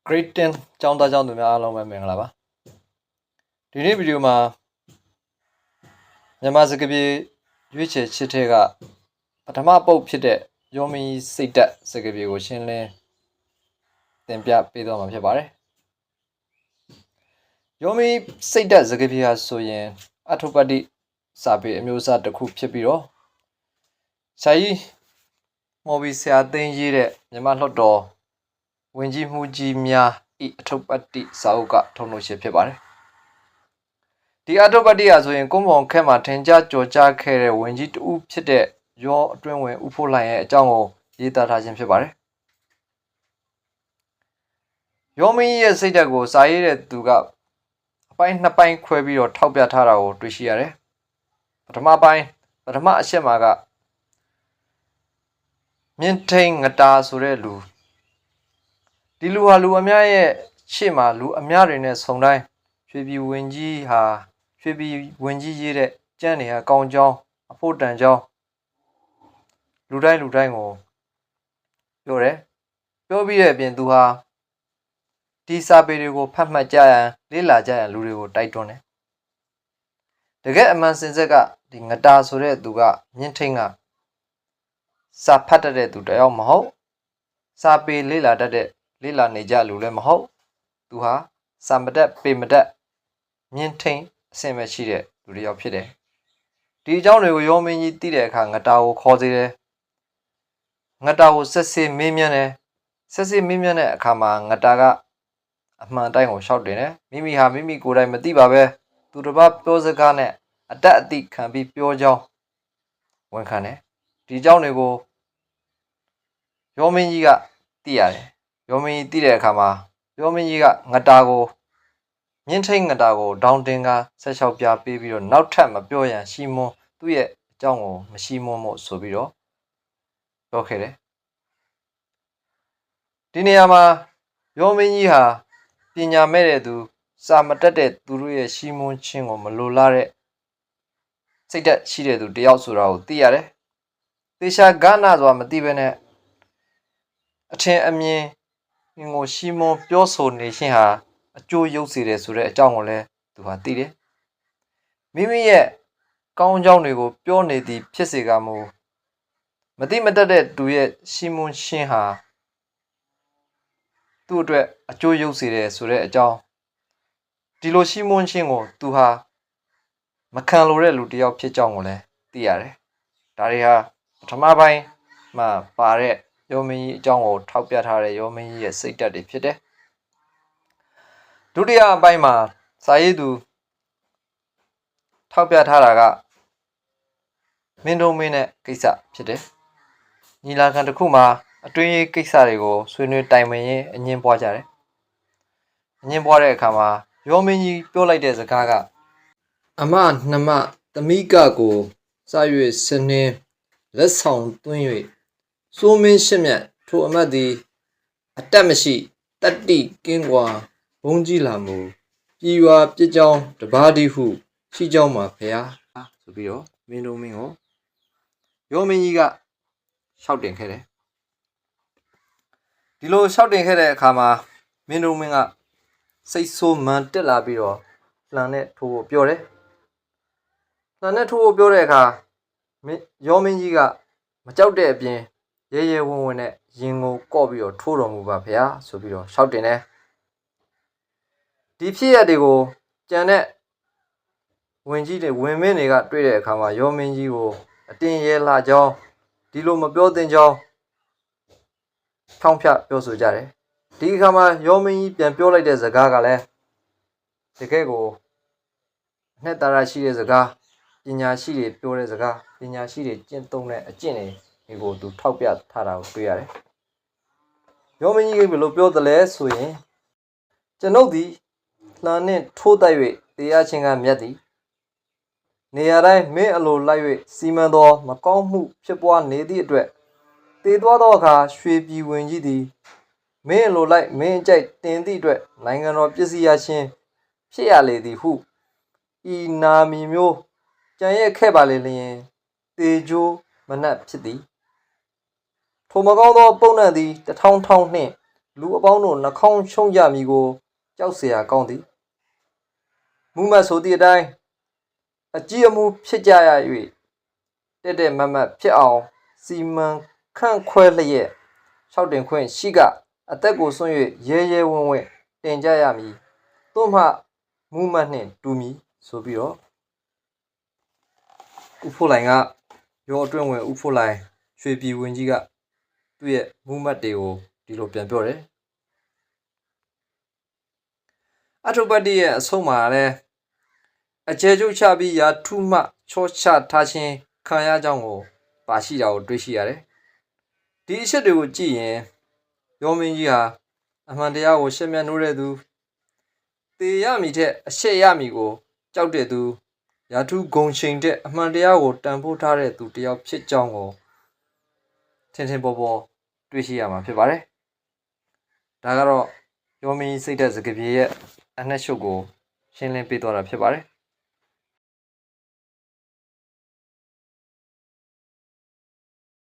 Great 10ကျောင်းသားကျောင်းသူများအားလုံးပဲမင်္ဂလာပါဒီနေ့ဗီဒီယိုမှာမြန်မာစကားပြေရွေးချယ်ချစ်တဲ့ကပထမပုတ်ဖြစ်တဲ့ယောမီစိတ်တက်စကားပြေကိုရှင်းလင်းတင်ပြပေးတော့မှာဖြစ်ပါတယ်ယောမီစိတ်တက်စကားပြေဟာဆိုရင်အထုပ္ပတ္တိစာပေအမျိုးအစားတစ်ခုဖြစ်ပြီးတော့ဆရာကြီးမော်ဘီဆရာသိန်းရေးတဲ့မြန်မာလွှတ်တော်ဝင်ကြီးမှုကြီးများဤအထုပ္ပတ္တိစာအုပ်ကထုတ်လို့ရှိဖြစ်ပါတယ်ဒီအထုပ္ပတ္တိဟာဆိုရင်ကွန်ပုံခက်မှာထင်ရှားကြော်ကြားခဲ့တဲ့ဝင်ကြီးတူဖြစ်တဲ့ရောအတွင်းဝင်ဥဖို့လှိုင်ရဲ့အကြောင်းကိုရေးသားထားခြင်းဖြစ်ပါတယ်ရောမင်းရဲ့စိတ်ဓာတ်ကိုစာရေးတဲ့သူကအပိုင်းနှစ်ပိုင်းခွဲပြီးတော့ထောက်ပြထားတာကိုတွေ့ရှိရတယ်ပထမအချက်မှာကမြင့်ထိန်ငတာဆိုတဲ့လူဒီလူဟာလူအများရဲ့ရှေ့မှာလူအများတွေနဲ့ဆုံတိုင်းရွှေပြည်ဝင်ကြီးရေးတဲ့ကျန်းနေဟာကောင်းကြောင်းအဖို့တန်ကြောင်းလူတိုင်းကိုပြောတယ်ပြောပြီးတဲ့အပြင်သူဟာဒီစာပေတွေကိုဖတ်မှတ်ကြရန်လေ့လာကြရန်လူတွေကိုတိုက်တွန်းတယ်တကယ်အမှန်စင်စက်ကဒီငတာဆိုတဲ့သူကမြင့်ထိန်ကစာဖတ်တတ်တဲ့သူတယောက်မဟုတ်စာပေလေ့လာနေကြလူလည်းမဟုတ်သူဟာစာမတတ်ပေမတတ်မြင့်ထိန်အဆင့်ပဲရှိတဲ့လူတစ်ယောက်ဖြစ်တယ်ဒီအကြောင်းတွေကိုရောမင်းကြီးသိတဲ့အခါငတာကိုခေါ်စေတယ်ငတာကိုဆက်စစ်မေးမြန်းတယ်ဆက်စစ်မေးမြန်းတဲ့အခါမှာငတာကအမှန်တိုင်းကိုရှောက်တင်တယ်မိမိကိုယ်တိုင်မသိပါပဲသူတစ်ပါးပြောစကားနဲ့အတက်အသည့်ခံပြီးပြောကြောင်းဝန်ခံတယ်ဒီအကြောင်းတွေကိုရောမင်းကြီးကသိရတယ်ရောမင်းကြီးသိတဲ့အခါမှာရောမင်းကြီးကငတာကိုမြင့်ထိန်ငတာကိုဒေါင်တင်ကဆက်လျှောက်ပြပေးပြီးတော့နောက်ထပ်မပြောရန်ရှီမွန်သူ့ရဲ့အကြောင်းကိုမရှီမွန်မို့ဆိုပြီးတော့ပြောခဲ့တယ်ဒီနေရာမှာရောမင်းကြီးဟာပညာမဲ့တဲ့သူစာမတတ်တဲ့သူတို့ရဲ့ရှီမွန်ချင်းကိုမလိုလားတဲ့စိတ်ဓာတ်ရှိတဲ့သူတယောက်ဆိုတာကိုသိရတယ်သေချာဂဏဆိုတာမသိဘဲနဲ့အထင်အမြင်ကိုရှီမွန်ပြောဆိုနေခြင်းဟာအကျိုးရုပ်စေတယ်ဆိုတဲ့အကြောင်းကိုလည်းသူဟာသိတယ်မိမိရဲ့ကောင်းကြောင်းတွေကိုပြောနေသည်ဖြစ်စေကမူမသိမတတ်တဲ့သူရဲ့ရှီမွန်ချင်းဟာသူ့အတွက်အကျိုးရုပ်စေတယ်ဆိုတဲ့အကြောင်းဒီလိုရှီမွန်ချင်းကိုသူဟာမခံလိုတဲ့လူတစ်ယောက်ဖြစ်ကြောင်းကိုလည်းသိရတယ်ဒါတွေဟာပထမပိုင်းမှာပါတဲ့ယောမင်းကြီးအကြောင်းကိုထောက်ပြထားတဲ့ယောမင်းကြီးရဲ့စိတ်ဓာတ်တွေဖြစ်တယ်ဒုတိယအပိုင်းမှာစာရေးသူထောက်ပြထားတာကမင်းတို့မင်းနဲ့ကိစ္စဖြစ်တယ်ညီလာခံတစ်ခုမှာအတွင်းရေးကိစ္စတွေကိုဆွေးနွေးတိုင်ပင်ရင်းအငင်းပွားကြတယ်အငင်းပွားတဲ့အခါမှာယောမင်းကြီးပြောလိုက်တဲ့စကားကအမနှမသမီးကကိုစ၍စနင်းလက်ဆောင်သွင်း၍စိုးမင်းရှစ်မြတ်ထိုအမတ်သည်အတက်မရှိတတ္တိကင်းကွာဘုံကြီးလာမူပြည်ရွာပြစ်ကြောင်းတပါးသည်ဟုရှိကြောင်းမှာဖျားဆိုပြီးတော့မင်းတို့မင်းကိုယောမင်းကြီးကရှောက်တင်ခဲ့တယ်ဒီလိုရှောက်တင်ခဲ့တဲ့အခါမှာမင်းတို့မင်းကစိတ်ဆိုးမှန်တက်လာပြီးတော့လှန်နဲ့ထိုးဖို့ပြောတယ်လှန်နဲ့ထိုးဖို့ပြောတဲ့အခါယောမင်းကြီးကမကြောက်တဲ့အပြင်ရဲရဲဝံ့ဝံ့နဲ့ရင်ကိုကော့ပြီးတော့ထိုးတော်မူပါဗျာဆိုပြီးတော့ရှောက်တင်တယ်ဒီဖြစ်ရတွေကိုကြံတဲ့ဝင်ကြီးတွေဝင်မင်းတွေကတွေ့တဲ့အခါမှာယောမင်းကြီးကိုအတင်းရဲလာကြောင်းဒီလိုမပြောသင့်ကြောင်းထောင်ဖြတ်ပြောဆိုကြတယ်ဒီအခါမှာယောမင်းကြီးပြန်ပြောလိုက်တဲ့စကားကလည်းတကယ်ကိုအနှစ်သာရရှိတဲ့စကားပညာရှိတွေပြောတဲ့စကားပညာရှိတွေကျင့်သုံးတဲ့အကျင့်တွေကိုသူထောက်ပြထားတာကိုတွေ့ရတယ်ယောမင်းကြီးကဘယ်လိုပြောသလဲဆိုရင်ကျွန်ုပ်သည်လှန်နှင့်ထိုးတိုက်၍တရားချင်းကမြတ်သည်နေရာတိုင်းမင်းအလိုလိုက်၍စီမံသောမကောင်းမှုဖြစ်ပွားနေသည့်အတွက်တည်သွားသောအခါရွှေပြည်ဝင်ကြီးသည်မင်းအလိုလိုက်မင်းအကြိုက်တင်သည့်အတွက်နိုင်ငံတော်ပစ္စည်းရခြင်းဖြစ်ရလေသည်ဟုဤနာမည်မျိုးကြံရက်ခဲ့ပါလေလျင်တေဂျိုးမနတ်ဖြစ်သည်ထိုမကောင်းသောပုံနှံ့သည်တထောင်းထောင်းနှင့် လူအပေါင်းတို့နှာခေါင်းရှုံးကြမည်ကိုကြောက်เสียကောင်းသည်မူမတ်ဆိုသည့်အတိုင်းအကြည်အမှုဖြစ်ကြရ၍တဲ့မတ်မတ်ဖြစ်အောင်စီမံခန့်ခွဲလျက်၆တင်ခွင့်ရှိကအသက်ကိုစွန့်၍ရဲရဲဝံ့ဝံ့တင်ကြရမည်သို့မှမူမတ်နှင့်တူမည်ဆိုပြီးတော့ဦးဖို့လိုင်ကရောအတွင်းဝင်ဦးဖို့လိုင်ရွှေပြည်ဝင်ကြီးကသူ့ရဲ့မူမတ်တွေကိုဒီလိုပြန်ပြောတယ်အထုပတ္တိရဲ့အဆုံးမှာလည်းအကျဲကျုပ်ချပြီးရာထုမှချောချထားခြင်းခံရကြောင်းကိုပါရှိတာကိုတွေ့ရှိရတယ်ဒီအချက်တွေကိုကြည့်ရင်ရောမင်းကြီးဟာအမှန်တရားကိုရှင်းပြနှိုးတဲ့သူသေရမည်တဲ့အရှက်ရမည်ကိုကြောက်တဲ့သူရာထုဂုံချိန်တဲ့အမှန်တရားကိုတန်ဖိုးထားတဲ့သူတယောက်ဖြစ်ကြောင်းကိုထင်ထင်ပေါ်ပေါ်တွေ့ရှိရမှာဖြစ်ပါတယ်ဒါကတော့ရောမင်းစိတ်သက်စကားပြေရဲ့အနှက်ရှုပ်ကိုရှင်းလင်းပေးသွားတာဖြစ်ပါတယ်